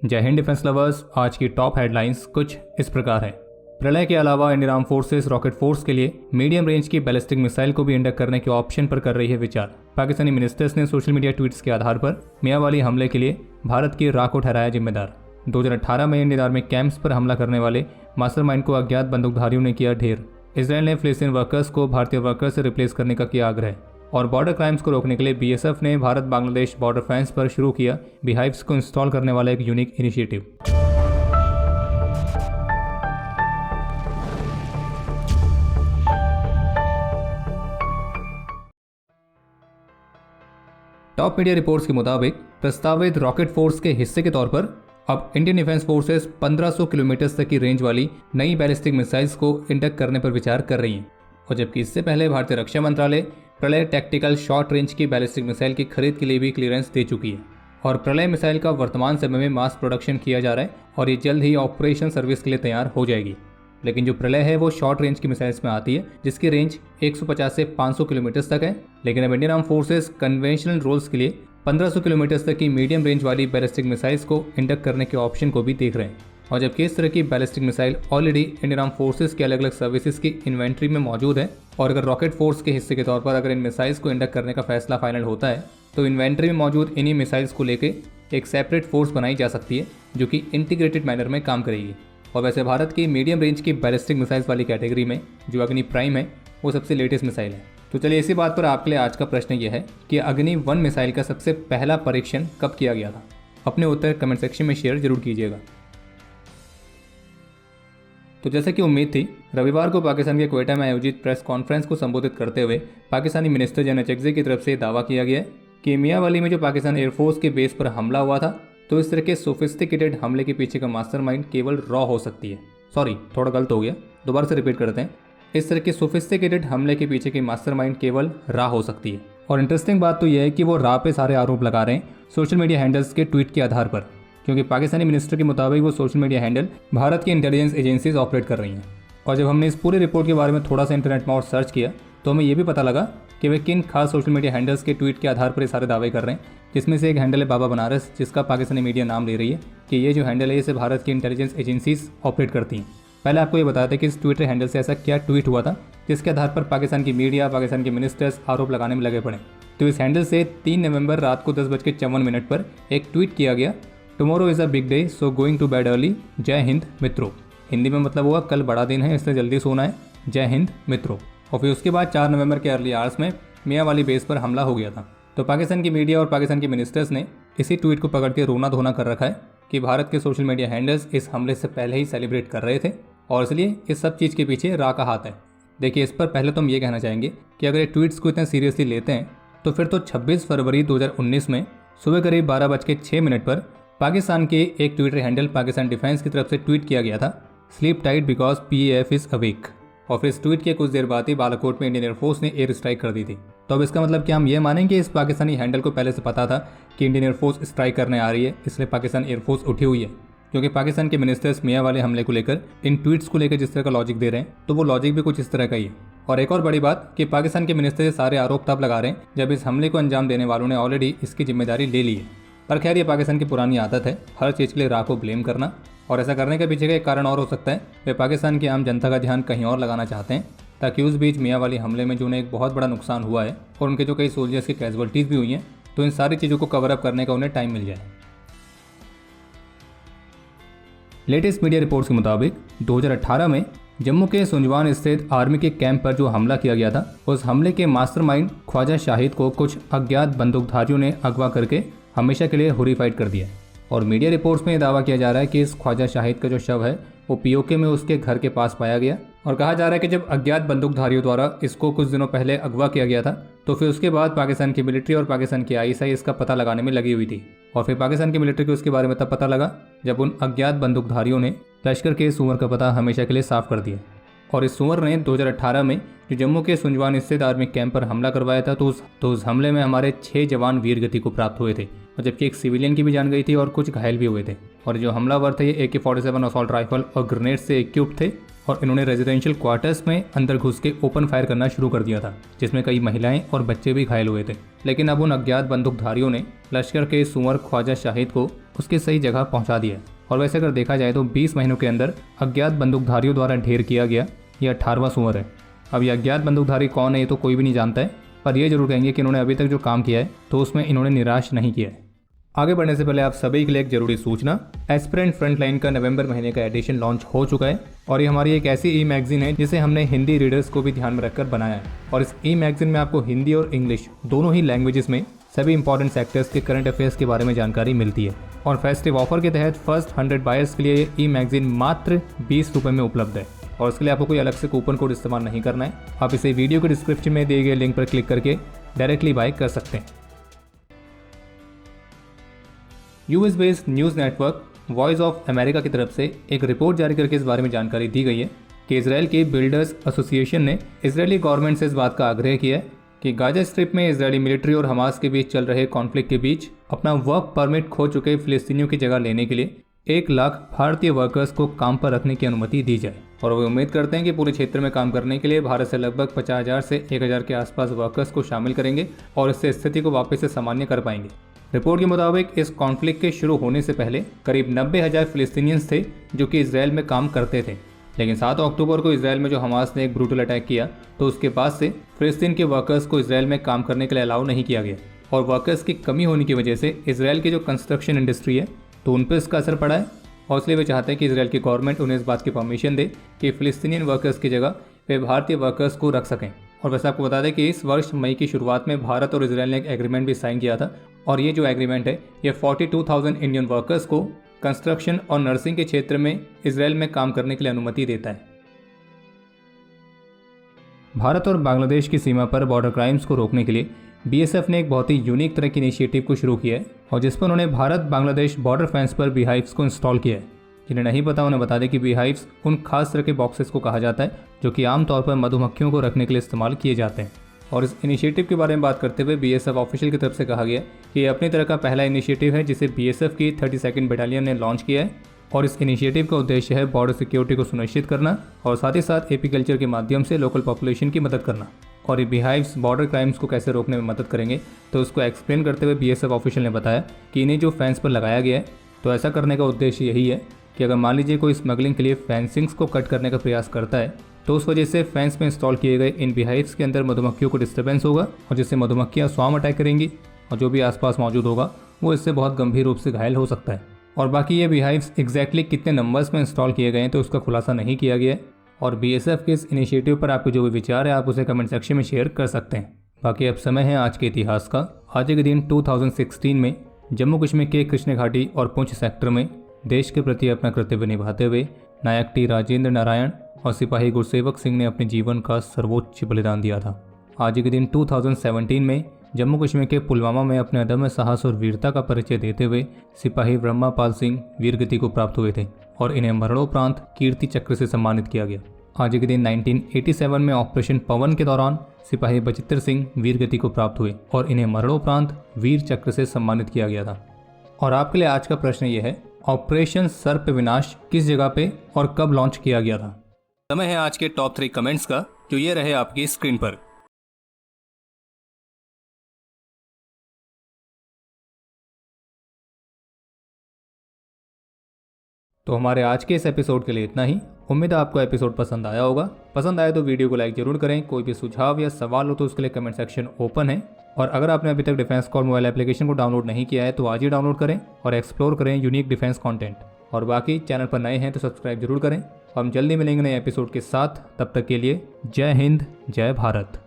जय Hind defence lovers. आज की टॉप हेडलाइंस कुछ इस प्रकार है। प्रलय के अलावा Indian arm forces rocket force के लिए मीडियम रेंज की बैलिस्टिक मिसाइल को भी इंडक्ट करने के ऑप्शन पर कर रही है विचार। पाकिस्तानी मिनिस्टर्स ने सोशल मीडिया ट्वीट्स के आधार पर मियांवाली हमले के लिए भारत की राह को ठहराया जिम्मेदार। 2018 में इंडियन आर्मी कैंप्स पर हमला करने वाले मास्टरमाइंड को अज्ञात बंदूकधारियों ने किया ढेर। इसराइल ने फिलिस्तीन वर्कर्स को भारतीय वर्कर्स से रिप्लेस करने का किया आग्रह। और बॉर्डर क्राइम्स को रोकने के लिए बीएसएफ ने भारत बांग्लादेश बॉर्डर फेंस पर शुरू किया बीहाइव्स को इंस्टॉल करने वाला एक unique initiative. Top media reports के मुताबिक प्रस्तावित रॉकेट फोर्स के हिस्से के तौर पर अब इंडियन डिफेंस फोर्सेस 1500 किलोमीटर तक की रेंज वाली नई बैलिस्टिक मिसाइल्स को इंडक्ट करने पर विचार कर रही हैं। और जबकि इससे पहले भारतीय रक्षा मंत्रालय प्रलय टैक्टिकल शॉर्ट रेंज की बैलिस्टिक मिसाइल की खरीद के लिए भी क्लियरेंस दे चुकी है। और प्रलय मिसाइल का वर्तमान समय में मास प्रोडक्शन किया जा रहा है और ये जल्द ही ऑपरेशन सर्विस के लिए तैयार हो जाएगी। लेकिन जो प्रलय है वो शॉर्ट रेंज की मिसाइल्स में आती है जिसकी रेंज 150 से 500 किलोमीटर तक है। लेकिन अब Indian arm forces conventional roles के लिए 1500 किलोमीटर तक की मीडियम रेंज वाली बैलिस्टिक मिसाइल्स को इंडक्ट करने के ऑप्शन को भी देख रहे हैं। और जबकि इस तरह की ballistic missile already Indian arm forces के अलग अलग सर्विसेज की इन्वेंट्री में मौजूद है और अगर रॉकेट फोर्स के हिस्से के तौर पर अगर इन मिसाइल्स को इंडक्ट करने का फैसला फाइनल होता है तो इन्वेंट्री में मौजूद इन्हीं मिसाइल्स को लेकर एक सेपरेट फोर्स बनाई जा सकती है जो कि इंटीग्रेटेड मैनर में काम करेगी। और वैसे भारत की मीडियम रेंज की बैलिस्टिक मिसाइल्स वाली कैटेगरी में जो अग्नि प्राइम है वो सबसे लेटेस्ट मिसाइल है। तो चलिए इसी बात पर आपके लिए आज का प्रश्न यह है कि अग्नि 1 मिसाइल का सबसे पहला परीक्षण कब किया गया था। अपने उत्तर कमेंट सेक्शन में शेयर जरूर कीजिएगा। तो जैसे कि उम्मीद थी, रविवार को पाकिस्तान के क्वेटा में आयोजित प्रेस कॉन्फ्रेंस को संबोधित करते हुए पाकिस्तानी मिनिस्टर जनरल चकजे की तरफ से दावा किया गया है कि मियांवाली में जो पाकिस्तान एयरफोर्स के बेस पर हमला हुआ था तो इस तरह के सोफिस्टिकेटेड हमले के पीछे का मास्टरमाइंड केवल रॉ हो सकती है। सॉरी, थोड़ा गलत हो गया, दोबारा से रिपीट करते हैं। इस तरह के सोफिस्टिकेटेड हमले के पीछे की मास्टरमाइंड केवल रा हो सकती है। और इंटरेस्टिंग बात तो यह है कि वो रा पे सारे आरोप लगा रहे हैं सोशल मीडिया हैंडल्स के ट्वीट के आधार पर, क्योंकि पाकिस्तानी मिनिस्टर के मुताबिक वो सोशल मीडिया हैंडल भारत की इंटेलिजेंस एजेंसीज ऑपरेट कर रही हैं। और जब हमने इस पूरी रिपोर्ट के बारे में थोड़ा सा इंटरनेट में और सर्च किया तो हमें यह भी पता लगा कि वे किन खास सोशल मीडिया हैंडल्स के ट्वीट के आधार पर ये सारे दावे कर रहे हैं, जिसमें से एक हैंडल है बाबा बनारस, जिसका पाकिस्तानी मीडिया नाम ले रही है कि ये जो हैंडल है इसे भारत की इंटेलिजेंस एजेंसीज ऑपरेट करती हैं। पहले आपको ये बताते हैं कि इस ट्विटर हैंडल से ऐसा क्या ट्वीट हुआ था जिसके आधार पर पाकिस्तान की मीडिया, पाकिस्तान के मिनिस्टर्स आरोप लगाने में लगे पड़े। तो इस हैंडल से 3 नवंबर रात को 10:54 पर एक ट्वीट किया गया, tomorrow is a big day so going to bed early, Jai Hind मित्रों। हिंदी में मतलब हुआ कल बड़ा दिन है इसलिए जल्दी सोना है, जय हिंद मित्रों। और फिर उसके बाद 4 नवंबर के अर्ली आवर्स में मियांवाली बेस पर हमला हो गया था। तो पाकिस्तान की मीडिया और पाकिस्तान के मिनिस्टर्स ने इसी ट्वीट को पकड़ के रोना धोना कर रखा है कि भारत के सोशल मीडिया हैंडल्स इस हमले से पहले ही सेलिब्रेट कर रहे थे और इसलिए इस सब चीज़ के पीछे रा का हाथ है। देखिए, इस पर पहले तो हम ये कहना चाहेंगे कि अगर ये ट्वीट्स को इतना सीरियसली लेते हैं तो फिर तो 26 फरवरी 2019 में सुबह करीब 12:06 पर पाकिस्तान के एक ट्विटर हैंडल पाकिस्तान डिफेंस की तरफ से ट्वीट किया गया था, sleep tight because PAF is awake. और फिर इस ट्वीट के कुछ देर बाद ही बालाकोट में इंडियन एयरफोर्स ने एयर स्ट्राइक कर दी थी। तो अब इसका मतलब क्या हम ये मानेंगे इस पाकिस्तानी हैंडल को पहले से पता था कि इंडियन एयरफोर्स स्ट्राइक करने आ रही है इसलिए पाकिस्तान एयरफोर्स उठी हुई है? क्योंकि पाकिस्तान के मिनिस्टर्स मियांवाली हमले को लेकर इन ट्वीट्स को लेकर जिस तरह का लॉजिक दे रहे हैं तो वो लॉजिक भी कुछ इस तरह का ही है। और एक और बड़ी बात कि पाकिस्तान के मिनिस्टर ये सारे आरोप तब लगा रहे हैं जब इस हमले को अंजाम देने वालों ने ऑलरेडी इसकी जिम्मेदारी ले ली है। पर खैर, ये पाकिस्तान की पुरानी आदत है हर चीज़ के लिए रा को ब्लेम करना। और ऐसा करने के पीछे का एक कारण और हो सकता है, वे पाकिस्तान की आम जनता का ध्यान कहीं और लगाना चाहते हैं ताकि उस बीच मियांवाली हमले में जो उन्हें एक बहुत बड़ा नुकसान हुआ है और उनके जो कई सोल्जर्स की कैजुअल्टीज़ भी हुई हैं, तो इन सारी चीज़ों को कवर अप करने का उन्हें टाइम मिल जाए। लेटेस्ट मीडिया रिपोर्ट्स के मुताबिक 2018 में जम्मू के सुंजवान स्थित आर्मी के कैंप पर जो हमला किया गया था उस हमले के मास्टरमाइंड ख्वाजा शाहिद को कुछ अज्ञात बंदूकधारियों ने अगवा करके हमेशा के लिए होरीफाइड कर दिया। और मीडिया रिपोर्ट्स में यह दावा किया जा रहा है कि इस ख्वाजा शाहिद का जो शव है वो POK में उसके घर के पास पाया गया। और कहा जा रहा है कि जब अज्ञात बंदूकधारियों द्वारा इसको कुछ दिनों पहले अगवा किया गया था तो फिर उसके बाद पाकिस्तान की मिलिट्री और पाकिस्तान की ISI इसका पता लगाने में लगी हुई थी। और फिर पाकिस्तान की मिलिट्री को उसके बारे में तब पता लगा जब उन अज्ञात बंदूकधारियों ने लश्कर के सूअर का पता हमेशा के लिए साफ कर दिया। और इस सूअर ने 2018 में जो जम्मू के सुंजवान स्थित आर्मी कैंप पर हमला करवाया था तो उस हमले में हमारे 6 जवान वीर गति को प्राप्त हुए थे और जबकि एक सिविलियन की भी जान गई थी और कुछ घायल भी हुए थे। और जो हमलावर थे ये AK-47 असॉल्ट राइफल और ग्रेनेड से इक्विप्ड थे और इन्होंने रेजिडेंशियल क्वार्टर्स में अंदर घुस के ओपन फायर करना शुरू कर दिया था, जिसमें कई महिलाएं और बच्चे भी घायल हुए थे। लेकिन अब उन अज्ञात बंदूकधारियों ने लश्कर के सूअर ख्वाजा शाहिद को उसके सही जगह पहुंचा दिया। और वैसे अगर देखा जाए तो 20 महीनों के अंदर अज्ञात बंदूकधारियों द्वारा ढेर किया गया यह 18वां सुअर है। अब यह अज्ञात बंदूकधारी कौन है ये तो कोई भी नहीं जानता है, पर यह जरूर कहेंगे कि इन्होंने अभी तक जो काम किया है तो उसमें इन्होंने निराश नहीं किया है। आगे बढ़ने से पहले आप सभी के लिए एक जरूरी सूचना, एस्पिरेंट फ्रंटलाइन का नवंबर महीने का एडिशन लॉन्च हो चुका है और ये हमारी एक ऐसी ई मैगजीन है जिसे हमने हिंदी रीडर्स को भी ध्यान में रखकर बनाया है। और इस ई मैगजीन में आपको हिंदी और इंग्लिश दोनों ही लैंग्वेजेस में सभी इंपॉर्टेंट सेक्टर्स के करंट अफेयर्स के बारे में जानकारी मिलती है। और फेस्टिव ऑफर के तहत फर्स्ट 100 बायर्स के लिए ये ई मैगजीन मात्र 20 रुपये में उपलब्ध है और इसके लिए आपको कोई अलग से कूपन कोड इस्तेमाल नहीं करना है। आप इसे वीडियो के डिस्क्रिप्शन में दिए गए लिंक पर क्लिक करके डायरेक्टली बाय कर सकते हैं। US based news network voice of America की तरफ से एक रिपोर्ट जारी करके इस बारे में जानकारी दी गई है कि इसराइल के बिल्डर्स एसोसिएशन ने इजरायली गवर्नमेंट से इस बात का आग्रह किया है कि गाजा स्ट्रिप में इजरायली मिलिट्री और हमास के बीच चल रहे कॉन्फ्लिक्ट के बीच अपना वर्क परमिट खो चुके फिलिस्तीनियों की जगह लेने के लिए 1 लाख भारतीय वर्कर्स को काम पर रखने की अनुमति दी जाए। और वे उम्मीद करते हैं कि पूरे क्षेत्र में काम करने के लिए भारत से लगभग 50,000 से 1,000 के आसपास वर्कर्स को शामिल करेंगे और इससे स्थिति को वापस से सामान्य कर पाएंगे। रिपोर्ट के मुताबिक इस कॉन्फ्लिक्ट के शुरू होने से पहले करीब 90,000 फिलिस्तीनियंस थे जो कि इसराइल में काम करते थे, लेकिन 7 अक्टूबर को इसराइल में जो हमास ने एक ब्रूटल अटैक किया तो उसके बाद से फिलिस्तीन के वर्कर्स को इसराइल में काम करने के लिए अलाउ नहीं किया गया। और वर्कर्स की कमी होने की वजह से इसराइल की जो कंस्ट्रक्शन इंडस्ट्री है तो उन पर इसका असर पड़ा है और इसलिए वे चाहते हैं कि इसराइल की गवर्नमेंट उन्हें इस बात की परमिशन दे कि फिलिस्तीनियन वर्कर्स की जगह वे भारतीय वर्कर्स को रख सकें। और वैसे आपको बता दें कि इस वर्ष मई की शुरुआत में भारत और इसराइल ने एक एग्रीमेंट भी साइन किया था और ये जो एग्रीमेंट है ये 42,000 इंडियन वर्कर्स को कंस्ट्रक्शन और नर्सिंग के क्षेत्र में इसराइल में काम करने के लिए अनुमति देता है। भारत और बांग्लादेश की सीमा पर बॉर्डर क्राइम्स को रोकने के लिए बीएसएफ ने एक बहुत ही यूनिक तरह की इनिशिएटिव को शुरू किया है और जिस पर उन्होंने भारत बांग्लादेश बॉर्डर फेंस पर बीहाइव्स को इंस्टॉल किया है। जिन्हें नहीं पता उन्हें बता दें कि बीहाइव्स उन खास तरह के बॉक्सेस को कहा जाता है जो कि आमतौर पर मधुमक्खियों को रखने के लिए इस्तेमाल किए जाते हैं। और इस इनिशिएटिव के बारे में बात करते हुए बीएसएफ ऑफिशियल की तरफ से कहा गया कि ये अपनी तरह का पहला इनिशिएटिव है जिसे बीएसएफ की 32nd बटालियन ने लॉन्च किया है और इस इनिशिएटिव का उद्देश्य है बॉर्डर सिक्योरिटी को सुनिश्चित करना और साथ ही साथ एपीकल्चर के माध्यम से लोकल पॉपुलेशन की मदद करना। और ये बीहाइव्स बॉर्डर क्राइम्स को कैसे रोकने में मदद करेंगे तो उसको एक्सप्लेन करते हुए बीएसएफ ऑफिशियल ने बताया कि इन्हें जो फेंस पर लगाया गया है तो ऐसा करने का उद्देश्य यही है कि अगर मान लीजिए कोई स्मगलिंग के लिए फेंसिंग्स को कट करने का प्रयास करता है तो उस वजह से फेंस में इंस्टॉल किए गए इन बीहाइव्स के अंदर मधुमक्खियों को डिस्टर्बेंस होगा और जिससे मधुमक्खियाँ स्वार्म अटैक करेंगी और जो भी आसपास मौजूद होगा वो इससे बहुत गंभीर रूप से घायल हो सकता है। और बाकी ये बीहाइव्स एग्जैक्टली कितने नंबर्स में इंस्टॉल किए गए हैं तो उसका खुलासा नहीं किया गया है। और बीएसएफ के इस इनिशिएटिव पर आपके जो भी विचार है आप उसे कमेंट सेक्शन में शेयर कर सकते हैं। बाकी अब समय है आज के इतिहास का। आज के दिन 2016 में जम्मू कश्मीर के कृष्ण घाटी और पुंछ सेक्टर में देश के प्रति अपना कर्तव्य निभाते हुए नायक टी राजेंद्र नारायण और सिपाही गुरसेवक सिंह ने अपने जीवन का सर्वोच्च बलिदान दिया था। आज के दिन 2017 में जम्मू कश्मीर के पुलवामा में अपने अदम्य साहस और वीरता का परिचय देते हुए सिपाही ब्रह्मापाल सिंह वीरगति को प्राप्त हुए थे और इन्हें मरणोपरांत कीर्ति चक्र से सम्मानित किया गया। आज के दिन 1987 में ऑपरेशन पवन के दौरान सिपाही बचित्र सिंह वीरगति को प्राप्त हुए और इन्हें मरणोपरांत वीर चक्र से सम्मानित किया गया था। और आपके लिए आज का प्रश्न यह है, ऑपरेशन सर्प विनाश किस जगह पे और कब लॉन्च किया गया था? समय है आज के टॉप 3 कमेंट्स का जो ये रहे आपकी स्क्रीन पर। तो हमारे आज के इस एपिसोड के लिए इतना ही। उम्मीद है आपको एपिसोड पसंद आया होगा। पसंद आए तो वीडियो को लाइक जरूर करें। कोई भी सुझाव या सवाल हो तो उसके लिए कमेंट सेक्शन ओपन है। और अगर आपने अभी तक डिफेंस कॉल मोबाइल एप्लीकेशन को डाउनलोड नहीं किया है तो आज ही डाउनलोड करें और एक्सप्लोर करें यूनिक डिफेंस कंटेंट। और बाकी चैनल पर नए हैं तो सब्सक्राइब जरूर करें। हम जल्दी मिलेंगे नए एपिसोड के साथ। तब तक के लिए जय हिंद, जय भारत।